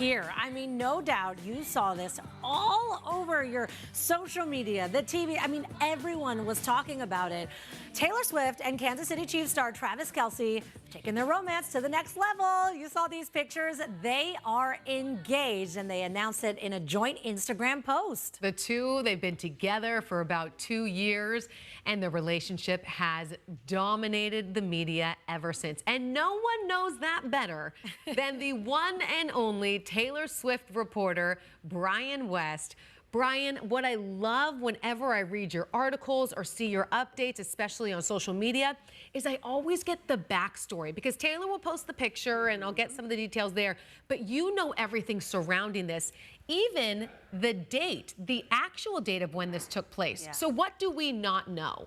here. I mean, no doubt you saw this all over your social media, the TV. I mean, everyone was talking about it. Taylor Swift and Kansas City Chiefs star Travis Kelce taking their romance to the next level. You saw these pictures. They are engaged, and they announced it in a joint Instagram post. The two, they've been together for about 2 years, and the relationship has dominated the media ever since. And no one knows that better than the one and only Taylor Swift reporter, Bryan West. Bryan, what I love whenever I read your articles or see your updates, especially on social media, is I always get the backstory, because Taylor will post the picture and I'll get some of the details there, but you know everything surrounding this, even the date, the actual date of when this took place. Yeah. So what do we not know?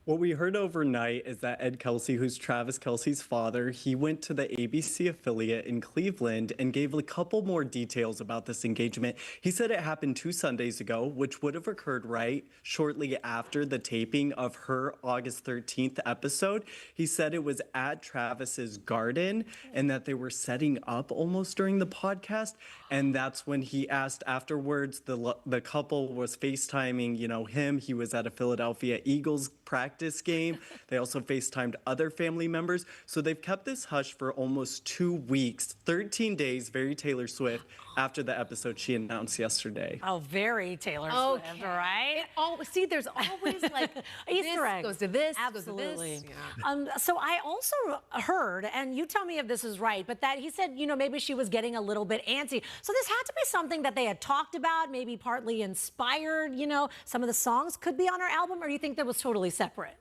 What we heard overnight is that Ed Kelce, who's Travis Kelce's father, he went to the ABC affiliate in Cleveland and gave a couple more details about this engagement. He said it happened 2 Sundays ago, which would have occurred right shortly after the taping of her August 13th episode. He said it was at Travis's garden and that they were setting up almost during the podcast. And that's when he asked afterwards, the couple was FaceTiming, him. He was at a Philadelphia Eagles practice game. They also FaceTimed other family members. So they've kept this hush for almost 2 weeks, 13 days, very Taylor Swift, after the episode she announced yesterday. Oh, very Taylor Swift, right? See, there's always like Easter eggs. Goes to this, absolutely. Goes to this. Yeah. So I also heard, and you tell me if this is right, but that he said, maybe she was getting a little bit antsy. So this had to be something that they had talked about, maybe partly inspired, some of the songs could be on her album, or you think that was totally separate?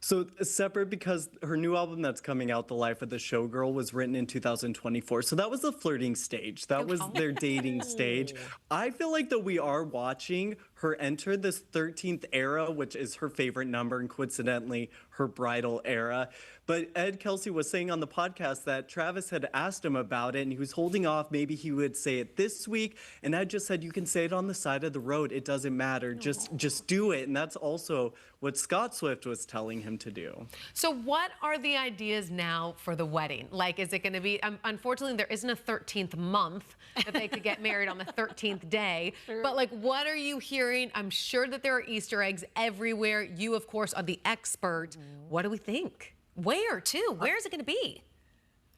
So separate, because her new album that's coming out, The Life of the Showgirl, was written in 2024. So that was the flirting stage. That was their dating stage. I feel like that we are watching her enter this 13th era, which is her favorite number, and coincidentally, her bridal era. But Ed Kelce was saying on the podcast that Travis had asked him about it, and he was holding off. Maybe he would say it this week. And Ed just said, you can say it on the side of the road. It doesn't matter. Just do it. And that's also what Scott Swift was telling him to do. So what are the ideas now for the wedding? Like, is it going to be, unfortunately, there isn't a 13th month that they could get married on the 13th day. Sure. But like, what are you hearing? I'm sure that there are Easter eggs everywhere. You, of course, are the expert. What do we think? Where to? Where is it going to be?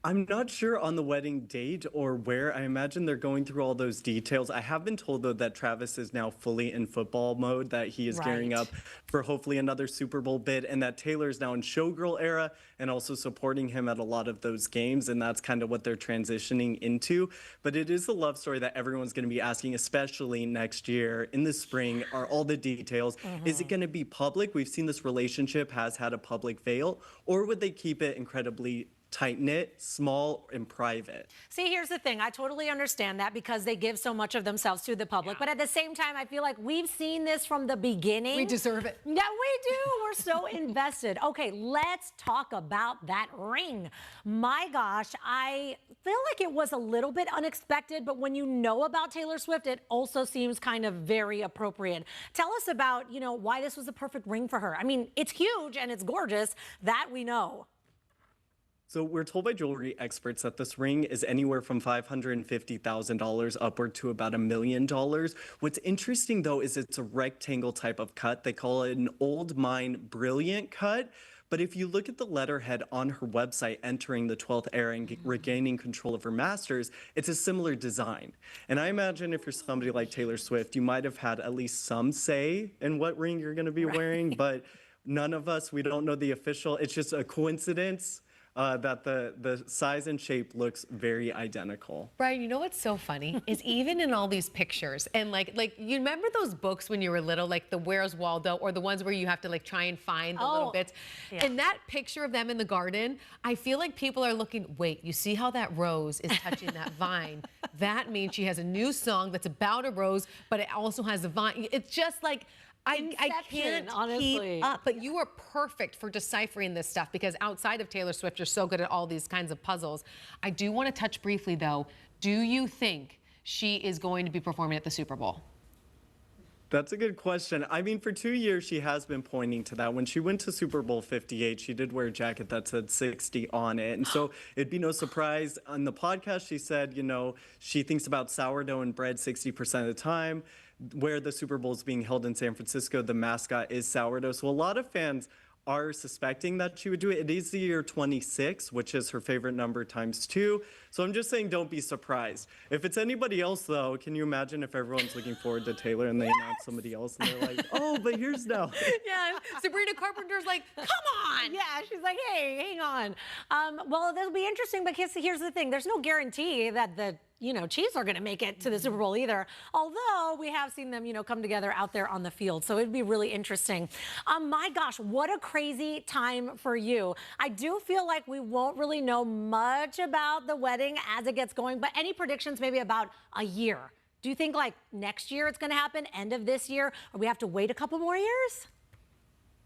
I'm not sure on the wedding date or where. I imagine they're going through all those details. I have been told, though, that Travis is now fully in football mode, that he is gearing up for hopefully another Super Bowl bid, and that Taylor is now in showgirl era and also supporting him at a lot of those games, and that's kind of what they're transitioning into. But it is a love story that everyone's going to be asking, especially next year in the spring, are all the details. Is it going to be public? We've seen this relationship has had a public veil, or would they keep it incredibly tight-knit, small, and private? See, here's the thing. I totally understand that, because they give so much of themselves to the public. But at the same time, I feel like we've seen this from the beginning. We deserve it. Yeah, we do. We're so invested. Okay, let's talk about that ring. My gosh, I feel like it was a little bit unexpected, but when you know about Taylor Swift, it also seems kind of very appropriate. Tell us about, why this was the perfect ring for her. I mean, it's huge and it's gorgeous. That we know. So we're told by jewelry experts that this ring is anywhere from $550,000 upward to about $1 million. What's interesting, though, is it's a rectangle type of cut. They call it an old mine brilliant cut. But if you look at the letterhead on her website, entering the 12th era and regaining control of her masters, it's a similar design. And I imagine if you're somebody like Taylor Swift, you might have had at least some say in what ring you're going to be wearing. But none of us, we don't know the official. It's just a coincidence that the size and shape looks very identical. Bryan, you know what's so funny is even in all these pictures, and like you remember those books when you were little, like the Where's Waldo, or the ones where you have to like try and find the little bits. Yeah. And that picture of them in the garden, I feel like people are looking, wait, you see how that rose is touching that vine? That means she has a new song that's about a rose, but it also has a vine. It's just like, I can't keep up, but you are perfect for deciphering this stuff, because outside of Taylor Swift, you're so good at all these kinds of puzzles. I do want to touch briefly, though. Do you think she is going to be performing at the Super Bowl? That's a good question. I mean, for 2 years, she has been pointing to that. When she went to Super Bowl 58, she did wear a jacket that said 60 on it. And so it'd be no surprise. On the podcast, she said, she thinks about sourdough and bread 60% of the time. Where the Super Bowl is being held in San Francisco, the mascot is sourdough. So a lot of fans are suspecting that she would do it. It is the year 26, which is her favorite number times 2. So I'm just saying don't be surprised. If it's anybody else, though, can you imagine if everyone's looking forward to Taylor and they announce somebody else and they're like, oh, but here's no. Yeah, Sabrina Carpenter's like, come on. Yeah, she's like, hey, hang on. Well, that'll be interesting because here's the thing. There's no guarantee that the Chiefs are going to make it to the Super Bowl either. Although we have seen them, come together out there on the field. So it'd be really interesting. My gosh, what a crazy time for you. I do feel like we won't really know much about the wedding as it gets going, but any predictions maybe about a year? Do you think like next year it's going to happen, end of this year, or we have to wait a couple more years?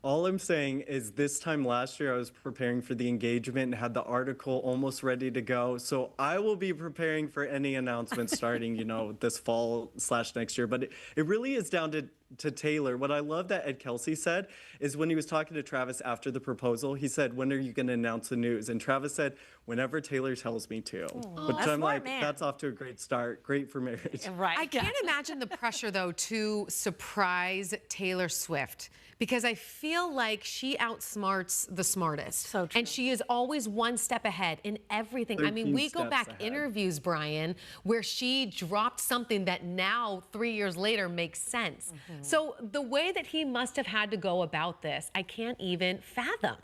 All I'm saying is this time last year, I was preparing for the engagement and had the article almost ready to go. So I will be preparing for any announcements starting, this fall / next year. But it really is down to Taylor. What I love that Ed Kelce said is when he was talking to Travis after the proposal, he said, when are you going to announce the news? And Travis said, whenever Taylor tells me to. Which I'm like, that's off to a great start. Great for marriage. Right. I can't imagine the pressure, though, to surprise Taylor Swift, because I feel like she outsmarts the smartest. So true. And she is always one step ahead in everything. I mean, 13 we go steps back ahead. Interviews, Bryan, where she dropped something that now, 3 years later, makes sense. So the way that he must have had to go about this, I can't even fathom.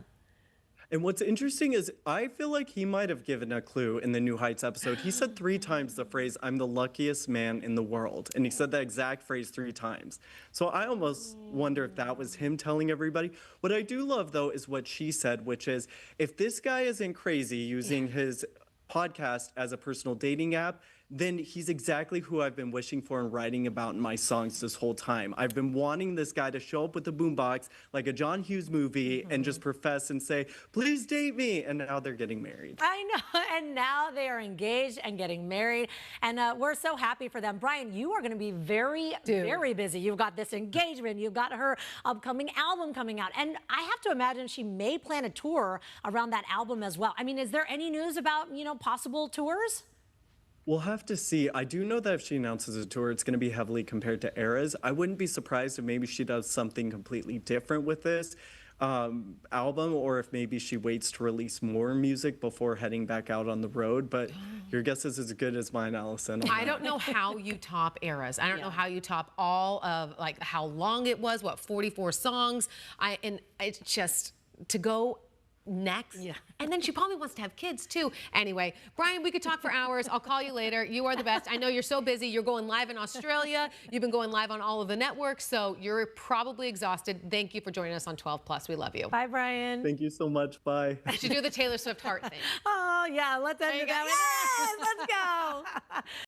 And what's interesting is I feel like he might have given a clue in the New Heights episode. He said 3 times the phrase, I'm the luckiest man in the world. And he said that exact phrase 3 times. So I almost wonder if that was him telling everybody. What I do love, though, is what she said, which is if this guy isn't crazy using his podcast as a personal dating app, then he's exactly who I've been wishing for and writing about in my songs this whole time. I've been wanting this guy to show up with a boombox like a John Hughes movie and just profess and say, please date me. And now they're getting married. I know, and now they are engaged and getting married, and we're so happy for them. Bryan, you are going to be very busy. You've got this engagement, you've got her upcoming album coming out, and I have to imagine she may plan a tour around that album as well. I mean, is there any news about, possible tours? We'll have to see. I do know that if she announces a tour, it's going to be heavily compared to Eras. I wouldn't be surprised if maybe she does something completely different with this album, or if maybe she waits to release more music before heading back out on the road. But your guess is as good as mine, Allison. I don't know how you top Eras. I don't know how you top all of, like, how long it was, 44 songs. And it's just to go next. Yeah. And then she probably wants to have kids too. Anyway, Bryan, we could talk for hours. I'll call you later. You are the best. I know you're so busy. You're going live in Australia. You've been going live on all of the networks, so you're probably exhausted. Thank you for joining us on 12 Plus. We love you. Bye, Bryan. Thank you so much. Bye. You should do the Taylor Swift heart thing. Oh, yeah. Let's end it that way. Yes, let's go.